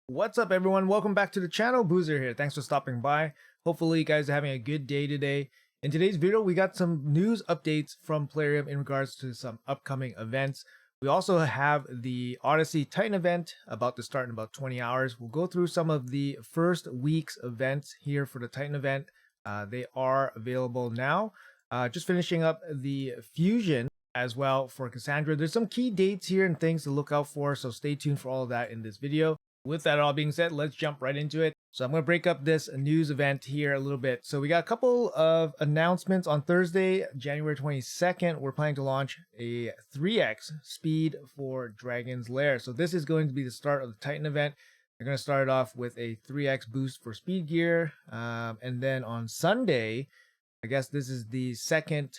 What's up, everyone? Welcome back to the channel. Boozer here. Thanks for stopping by. Hopefully you guys are having a good day today. In today's video, we got some news updates from Plarium in regards to some upcoming events. We also have the Odyssey Titan event about to start in about 20 hours. We'll go through some of the first week's events here for the Titan event. They are available now. Just finishing up the Fusion as well for Cassandra. There's some key dates here and things to look out for, so stay tuned for all of that in this video. With that all being said, let's jump right into it. So I'm going to break up this news event here a little bit. So we got a couple of announcements on Thursday, January 22nd. We're planning to launch a 3x speed for Dragon's Lair. So this is going to be the start of the Titan event. They're going to start off with a 3x boost for speed gear. And then on Sunday, I guess this is the second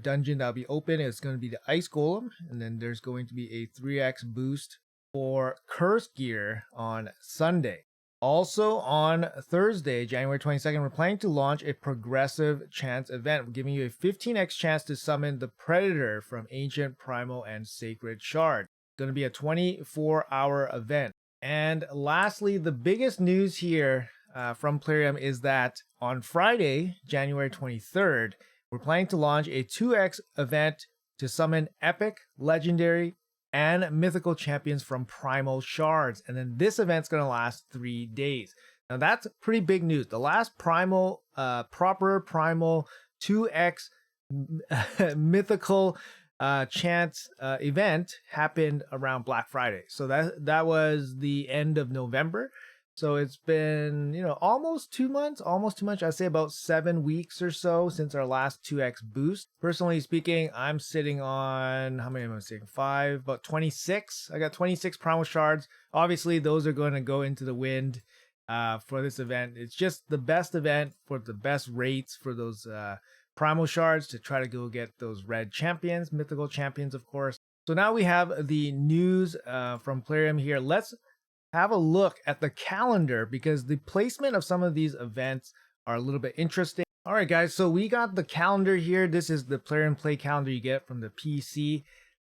dungeon that'll be open. It's going to be the Ice Golem. And then there's going to be a 3x boost for curse gear on Sunday. Also on Thursday, January 22nd, we're planning to launch a progressive chance event. We're giving you a 15x chance to summon the Predator from Ancient, Primal, and Sacred Shard. It's going to be a 24-hour event. And lastly, the biggest news here from Plarium is that on Friday, January 23rd, we're planning to launch a 2x event to summon epic, legendary, and mythical champions from Primal Shards. And then this event's going to last 3 days. Now that's pretty big news. The last Primal, proper Primal 2x mythical chance event happened around Black Friday. So that was the end of November. So it's been, almost 2 months, I'd say about 7 weeks or so since our last 2x boost. Personally speaking, I'm sitting on, how many am I saying? 5, about 26. I got 26 Primal Shards. Obviously, those are going to go into the wind for this event. It's just the best event for the best rates for those Primal Shards to try to go get those red champions, mythical champions, of course. So now we have the news from Plarium here. Let's have a look at the calendar because the placement of some of these events are a little bit interesting. All right, guys, so we got the calendar here. This is the Plarium Play calendar you get from the PC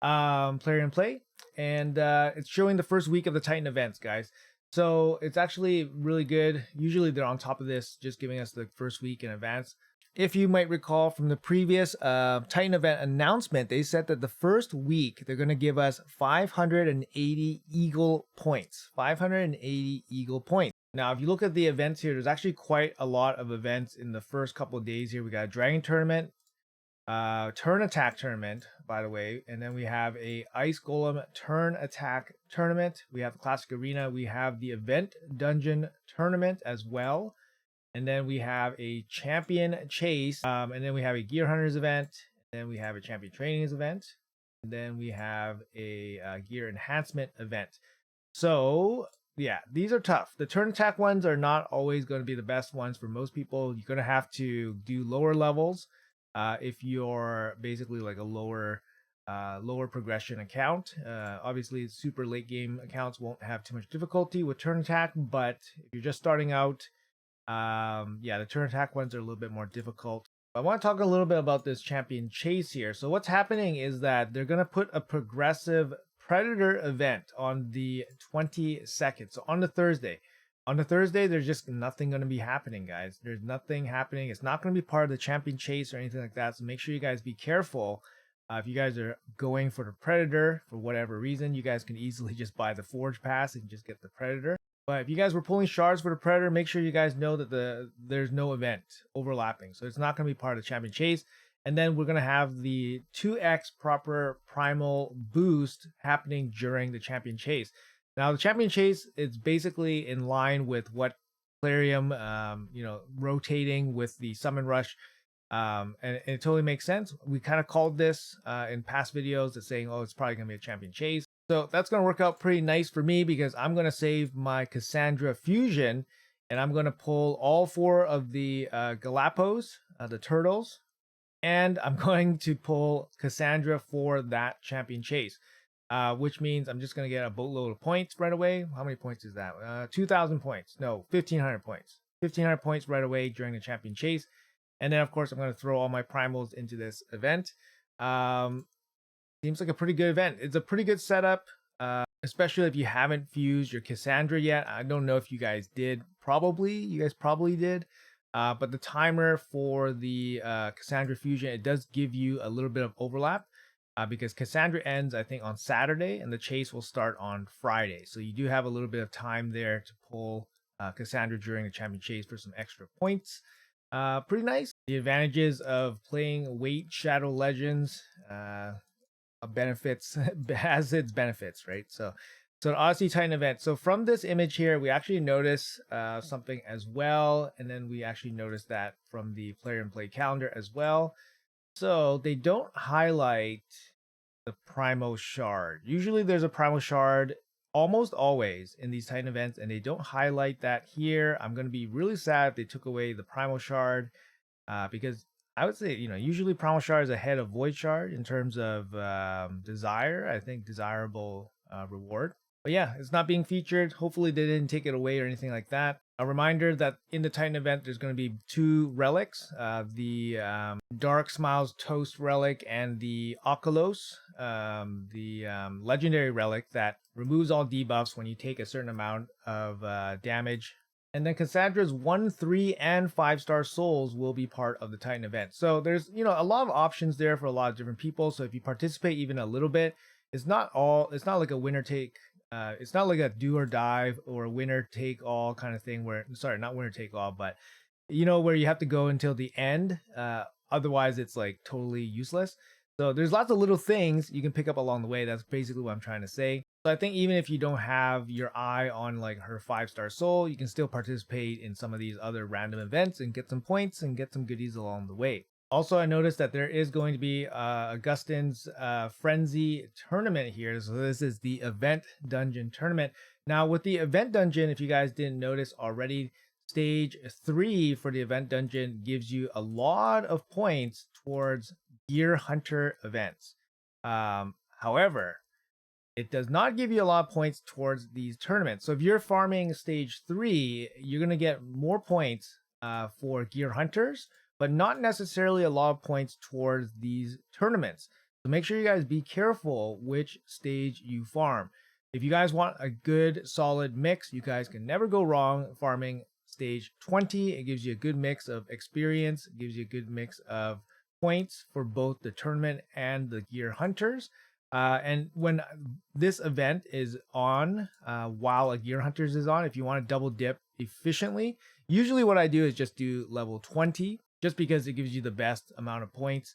Plarium Play, and it's showing the first week of the Titan events, guys. So it's actually really good. Usually they're on top of this, just giving us the first week in advance. If you might recall from the previous Titan event announcement, they said that the first week they're going to give us 580 Eagle points. 580 Eagle points. Now, if you look at the events here, there's actually quite a lot of events in the first couple of days here. We got a Dragon Tournament, Turn Attack Tournament, by the way, and then we have a Ice Golem Turn Attack Tournament. We have the Classic Arena. We have the Event Dungeon Tournament as well. And then we have a champion chase, and then we have a gear hunters event, and then we have a champion trainings event, and then we have a gear enhancement event. So yeah, these are tough. The turn attack ones are not always going to be the best ones for most people. You're going to have to do lower levels if you're basically like a lower progression account. Obviously super late game accounts won't have too much difficulty with turn attack, but if you're just starting out, yeah, the turn attack ones are a little bit more difficult. I want to talk a little bit about this champion chase here. So what's happening is that they're going to put a progressive Predator event on the 22nd. So on the Thursday. On the Thursday, there's just nothing going to be happening, guys. There's nothing happening. It's not going to be part of the champion chase or anything like that. So make sure you guys be careful. If you guys are going for the Predator for whatever reason, you guys can easily just buy the Forge Pass and just get the Predator. But if you guys were pulling shards for the Predator, make sure you guys know that there's no event overlapping. So it's not going to be part of the champion chase. And then we're going to have the 2x proper primal boost happening during the champion chase. Now, the champion chase is basically in line with what Plarium, rotating with the summon rush. And it totally makes sense. We kind of called this in past videos as saying, oh, it's probably going to be a champion chase. So that's going to work out pretty nice for me because I'm going to save my Cassandra Fusion and I'm going to pull all 4 of the Galapos, the turtles, and I'm going to pull Cassandra for that champion chase, which means I'm just going to get a boatload of points right away. How many points is that? 2,000 points. No, 1,500 points. 1,500 points right away during the champion chase. And then, of course, I'm going to throw all my primals into this event. Seems like a pretty good event. It's a pretty good setup. especially if you haven't fused your Cassandra yet. I don't know if you guys did. You guys probably did. But the timer for the Cassandra fusion, it does give you a little bit of overlap because Cassandra ends, I think, on Saturday and the chase will start on Friday. So you do have a little bit of time there to pull Cassandra during the champion chase for some extra points. Pretty nice. The advantages of playing Weight Shadow Legends benefits has its benefits, right? So an Odyssey Titan event. So from this image here, we actually notice something as well, and then we actually notice that from the player and play calendar as well. So they don't highlight the Primo Shard. Usually there's a Primo Shard almost always in these Titan events, and they don't highlight that here. I'm going to be really sad if they took away the Primo Shard because I would say, usually Primal Shard is ahead of Void Shard in terms of desire. I think desirable reward. But yeah, it's not being featured. Hopefully they didn't take it away or anything like that. A reminder that in the Titan event, there's going to be 2 relics, the Dark Smiles Toast relic and the Oculos, the legendary relic that removes all debuffs when you take a certain amount of damage. And then Cassandra's 1, 3, and 5-star souls will be part of the Titan event. So there's, a lot of options there for a lot of different people. So if you participate even a little bit, it's not like a winner take, it's not like a do or die or a winner take all kind of thing not winner take all, but where you have to go until the end. Otherwise it's like totally useless. So there's lots of little things you can pick up along the way. That's basically what I'm trying to say. So I think even if you don't have your eye on like her 5-star soul, you can still participate in some of these other random events and get some points and get some goodies along the way. Also, I noticed that there is going to be Augustine's Frenzy tournament here. So this is the event dungeon tournament. Now with the event dungeon, if you guys didn't notice already, stage 3 for the event dungeon gives you a lot of points towards Gear Hunter events. However, it does not give you a lot of points towards these tournaments. So if you're farming stage 3, you're going to get more points for Gear Hunters, but not necessarily a lot of points towards these tournaments. So make sure you guys be careful which stage you farm. If you guys want a good solid mix, you guys can never go wrong farming stage 20. It gives you a good mix of experience, it gives you a good mix of points for both the tournament and the Gear Hunters. And when this event is on, while a Gear Hunters is on, if you want to double dip efficiently, usually what I do is just do level 20, just because it gives you the best amount of points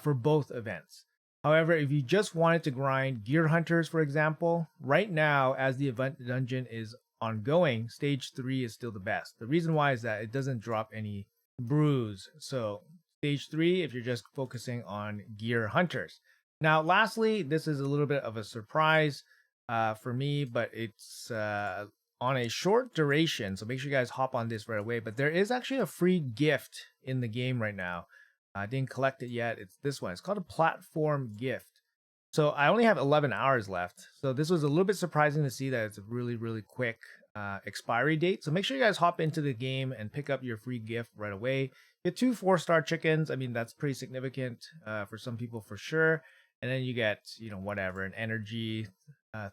for both events. However, if you just wanted to grind Gear Hunters, for example, right now, as the event dungeon is ongoing, stage 3 is still the best. The reason why is that it doesn't drop any brews. So stage 3, if you're just focusing on Gear Hunters. Now, lastly, this is a little bit of a surprise for me, but it's on a short duration. So make sure you guys hop on this right away. But there is actually a free gift in the game right now. I didn't collect it yet. It's this one. It's called a platform gift. So I only have 11 hours left. So this was a little bit surprising to see that it's a really, really quick expiry date. So make sure you guys hop into the game and pick up your free gift right away. Get 2 4-star chickens. I mean, that's pretty significant for some people for sure. And then you get, whatever, an energy,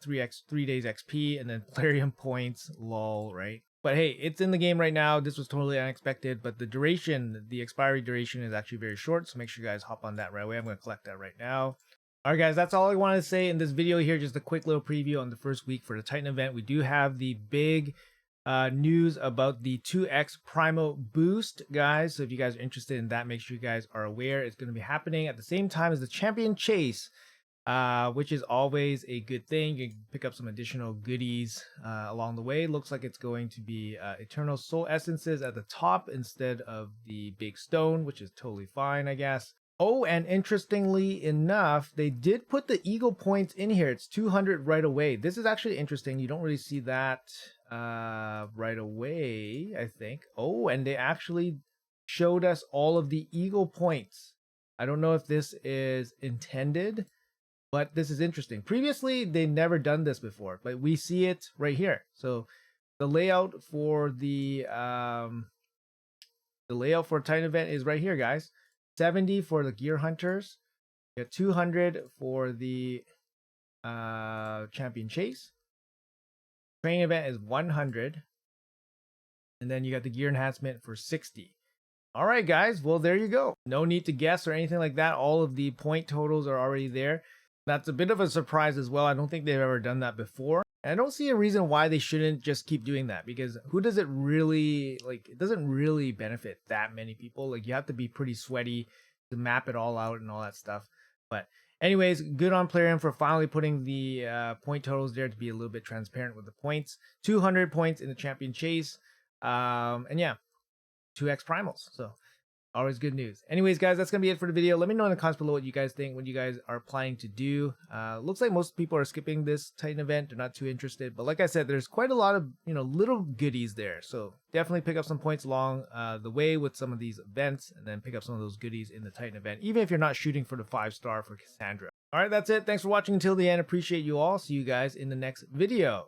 3 days XP, and then Plarium points, lol, right? But hey, it's in the game right now. This was totally unexpected, but the expiry duration is actually very short. So make sure you guys hop on that right away. I'm going to collect that right now. All right, guys, that's all I wanted to say in this video here. Just a quick little preview on the first week for the Titan event. We do have the big news about the 2x Primo boost, guys. So if you guys are interested in that, make sure you guys are aware it's going to be happening at the same time as the champion chase, which is always a good thing. You can pick up some additional goodies along the way. Looks like it's going to be Eternal Soul Essences at the top instead of the big stone, which is totally fine, I guess. Oh, and interestingly enough, they did put the Eagle points in here. It's 200 right away. This is actually interesting. You don't really see that right away, I think. Oh, and they actually showed us all of the Eagle points. I don't know if this is intended, but this is interesting. Previously, they never done this before, but we see it right here. So the layout for the Titan event is right here, guys. 70 for the Gear Hunters. You got 200 for the champion chase. Training event is 100. And then you got the gear enhancement for 60. All right, guys. Well, there you go. No need to guess or anything like that. All of the point totals are already there. That's a bit of a surprise as well. I don't think they've ever done that before. And I don't see a reason why they shouldn't just keep doing that, because who does it really, like, it doesn't really benefit that many people. Like, you have to be pretty sweaty to map it all out and all that stuff. But anyways, good on PlayerM for finally putting the point totals there to be a little bit transparent with the points. 200 points in the champion chase. And yeah, 2x primals. So always good news. Anyways, guys, that's gonna be it for the video. Let me know in the comments below what you guys think, what you guys are planning to do. Looks like most people are skipping this Titan event. They're not too interested, but like I said, there's quite a lot of, you know, little goodies there. So definitely pick up some points along the way with some of these events, and then pick up some of those goodies in the Titan event, even if you're not shooting for the 5-star for Cassandra. All right, that's it. Thanks for watching until the end. Appreciate you all. See you guys in the next video.